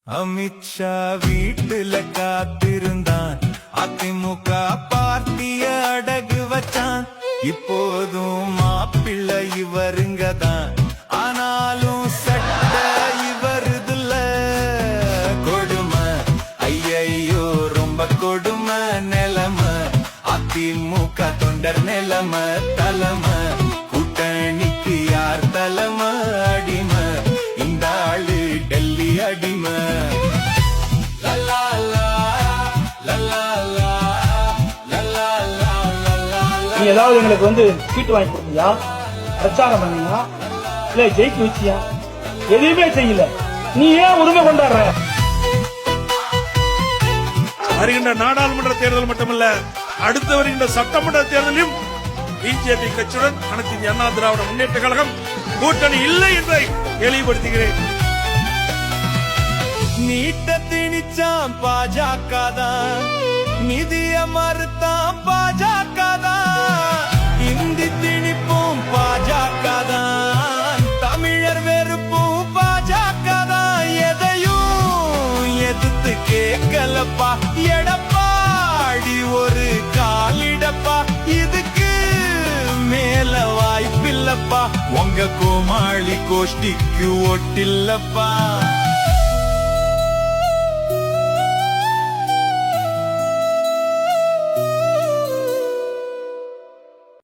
அமித்ஷா வீட்டுல காத்திருந்தான், அதிமுக பார்ட்டிய அடகு வச்சான். இப்போதும் மாப்பிள்ளை இவருங்கதான், ஆனாலும் சட்ட இவருதுல. கொடுமை ஐயையோ ரொம்ப கொடுமை நிலைமை, அதிமுக தொண்டர் நிலைமை தலைமை. கூட்டணிக்கு யார் தலைமை அடிமை, இந்த ஆளு டெல்லி அடிமை. நீ ஏதாவது எங்களுக்கு சீட்டு வாங்கி கொடுத்தியா, பிரச்சாரம் பண்ணியா, இல்ல ஜெயிக்க வச்சியா? எதுவுமே செய்யல. நீ ஏன் உரிமை கொண்டாடுற? வருகின்ற நாடாளுமன்ற தேர்தல் மட்டுமல்ல, அடுத்து வருகின்ற சட்டமன்ற தேர்தலிலும் பிஜேபி கட்சியுடன் அனைத்து இந்திய அண்ணா திராவிட முன்னேற்ற கழகம் கூட்டணி இல்லை என்பதை தெளிவுபடுத்துகிறேன். நீட்ட திணிச்சான் பாஜகதான், நிதிய மறுத்தான் பாஜகதான், இந்தி திணிப்பும் பாஜகதான், தமிழர் வெறுப்பும் பாஜகதான். எதையும் எதிர்த்து கேட்கலப்பா எடப்பாடி ஒரு காலிடப்பா, இதுக்கு மேல வாய்ப்பில்லப்பா. உங்க கோமாளி கோஷ்டிக்கு ஒட்டில்லப்பா.